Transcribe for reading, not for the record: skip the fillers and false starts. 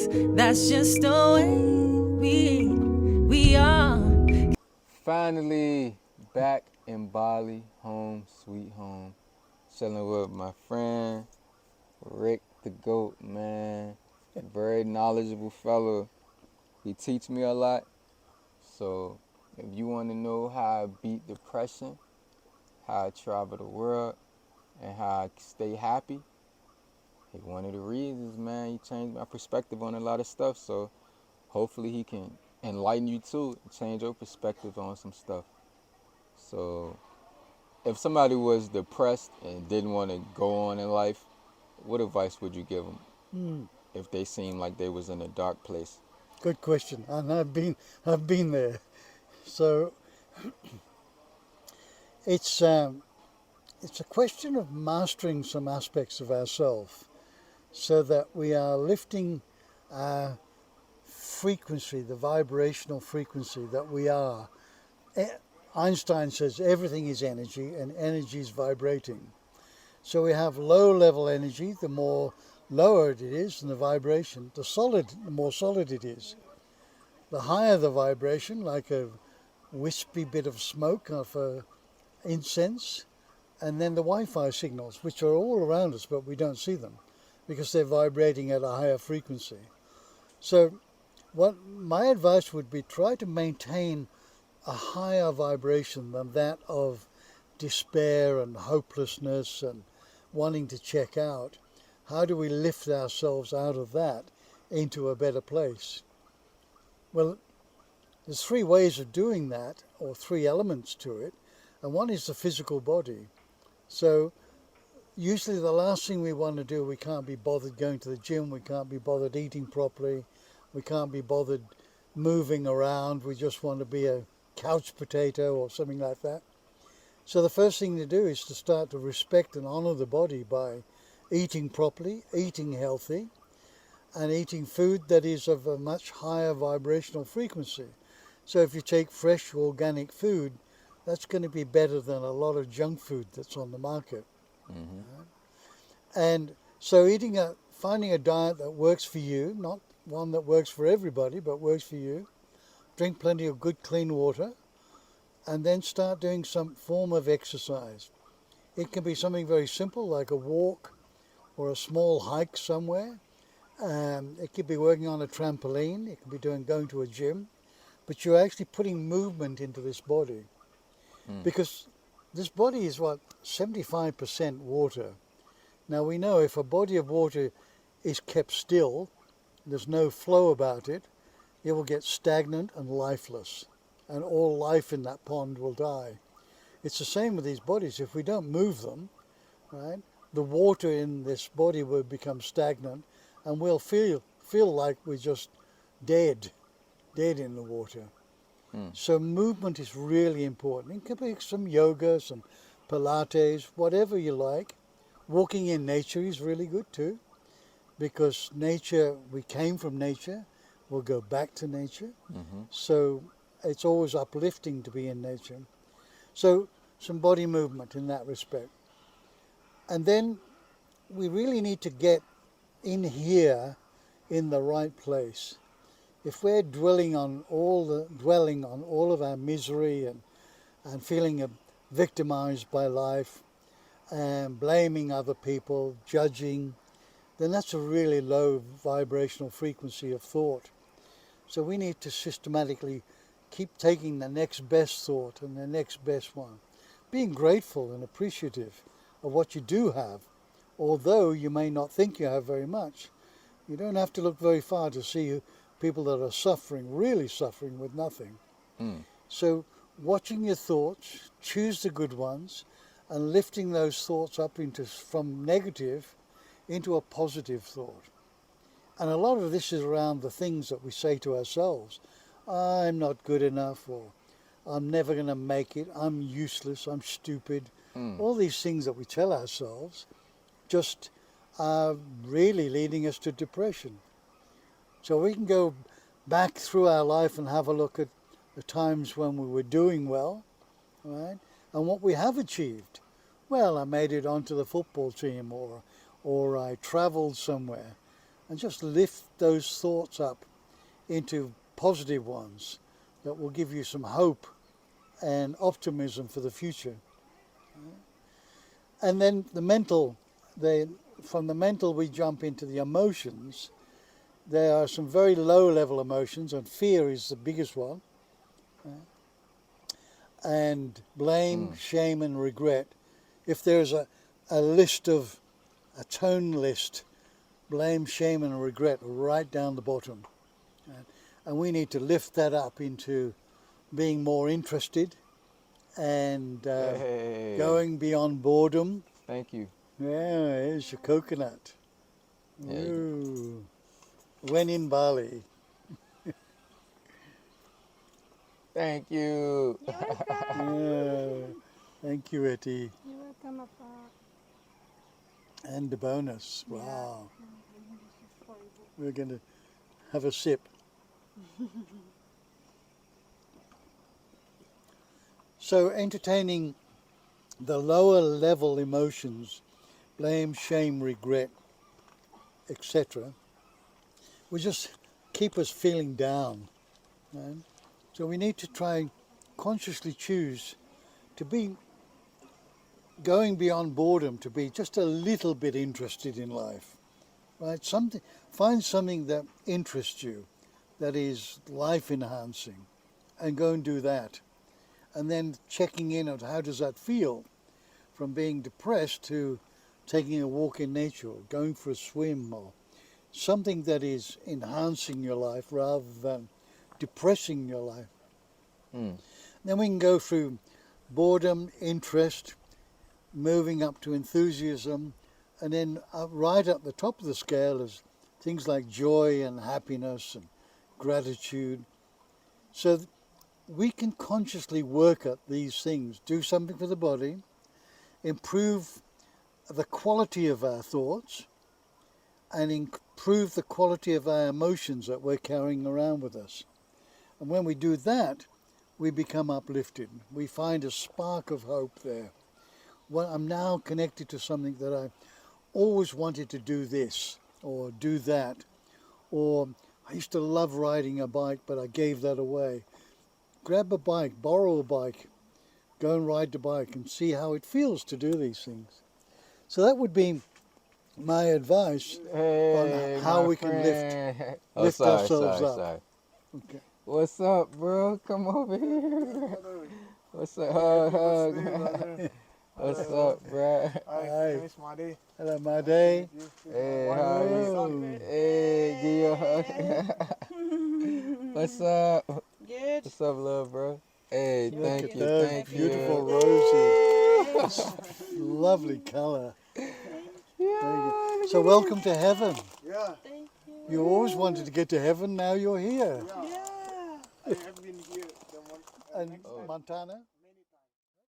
'cause that's just the way we are. Finally back in Bali, home, sweet home. Chilling with my friend Rick the GOAT, man. Very knowledgeable fellow. He teach me a lot. So if you want to know how I beat depression, how I travel the world, and how I stay happy, he one of the reasons, man. He changed my perspective on a lot of stuff. So hopefully he can enlighten you too, and change your perspective on some stuff. So if somebody was depressed and didn't want to go on in life, what advice would you give them Mm, if they seemed like they was in a dark place? good question, and I've been there. So it's it's a question of mastering some aspects of ourselves, so that we are lifting our frequency, the vibrational frequency that we are. Einstein says everything is energy, and energy is vibrating. So we have low level energy. The more lower it is in the vibration, the more solid it is. The higher the vibration, like a wispy bit of smoke of incense, and then the Wi-Fi signals, which are all around us, but we don't see them because they're vibrating at a higher frequency. So what my advice would be, try to maintain a higher vibration than that of despair and hopelessness and wanting to check out. How do we lift ourselves out of that into a better place? Well, there's three ways of doing that, or three elements to it, and one is the physical body. So usually the last thing we want to do, we can't be bothered going to the gym, we can't be bothered eating properly, we can't be bothered moving around, we just want to be a couch potato or something like that. So the first thing to do is to start to respect and honor the body by eating properly, eating healthy, and eating food that is of a much higher vibrational frequency. So if you take fresh organic food, that's going to be better than a lot of junk food that's on the market. Mm-hmm. And so finding a diet that works for you, not one that works for everybody, but works for you. Drink plenty of good, clean water, and then start doing some form of exercise. It can be something very simple like a walk or a small hike somewhere. It could be working on a trampoline. It could be going to a gym. But you're actually putting movement into this body. Because this body is 75% water. Now we know if a body of water is kept still, there's no flow about it, it will get stagnant and lifeless. And all life in that pond will die. It's the same with these bodies. If we don't move them, right, the water in this body will become stagnant, and we'll feel like we're just dead in the water. So movement is really important. It could be some yoga, some Pilates, whatever you like. Walking in nature is really good too, because nature, we came from nature, we'll go back to nature. Mm-hmm. So it's always uplifting to be in nature. So some body movement in that respect. And then we really need to get in here in the right place. If we're dwelling on all of our misery and feeling victimized by life and blaming other people, judging, then that's a really low vibrational frequency of thought. So we need to systematically keep taking the next best thought and the next best one. Being grateful and appreciative of what you do have, although you may not think you have very much. You don't have to look very far to see people that are suffering, really suffering with nothing. So watching your thoughts, choose the good ones, and lifting those thoughts up from negative into a positive thought. And a lot of this is around the things that we say to ourselves. I'm not good enough, or I'm never going to make it, I'm useless, I'm stupid. All these things that we tell ourselves just are really leading us to depression. So we can go back through our life and have a look at the times when we were doing well, right? And what we have achieved. Well, I made it onto the football team, or I traveled somewhere, and just lift those thoughts up into positive ones that will give you some hope and optimism for the future. And then the mental, from the mental we jump into the emotions. There are some very low level emotions, and fear is the biggest one. And blame, shame and regret. If there's a tone list, blame, shame and regret right down the bottom. And we need to lift that up into being more interested and going beyond boredom. Thank you. Yeah, here's your coconut. Yeah, Ooh. When in Bali. Thank you. Yeah. Thank you, Etty. You're welcome, Papa. And the bonus. Wow. Yeah. We're going to have a sip. So entertaining the lower level emotions, blame, shame, regret, etc., will just keep us feeling down. Right? So we need to try and consciously choose to be going beyond boredom, to be just a little bit interested in life. Right? Find something that interests you, that is life enhancing, and go and do that. And then checking in on how does that feel, from being depressed to taking a walk in nature, or going for a swim, or something that is enhancing your life rather than depressing your life. Then we can go through boredom, interest, moving up to enthusiasm, and then right at the top of the scale is things like joy and happiness and gratitude. So we can consciously work at these things, do something for the body, improve the quality of our thoughts, and improve the quality of our emotions that we're carrying around with us. And when we do that, we become uplifted. We find a spark of hope there. Well, I'm now connected to something that I always wanted to do this, or do that, or I used to love riding a bike, but I gave that away. Grab a bike, borrow a bike, go and ride the bike and see how it feels to do these things. So that would be my advice on how we can lift ourselves up. Sorry. Okay. What's up, bro? Come over here. What's up? Hug. What's up, bro? Hi. Miss Madi. Hello, my day. Hey, how are you? Hey, give you a hug. What's up? Good. What's up, little bro? Hey, Look thank at you, those thank beautiful you. roses. Lovely colour. Yeah. So welcome to heaven. Yeah, Thank you. You always wanted to get to heaven, now you're here. yeah. Yeah. I have been here. And Montana?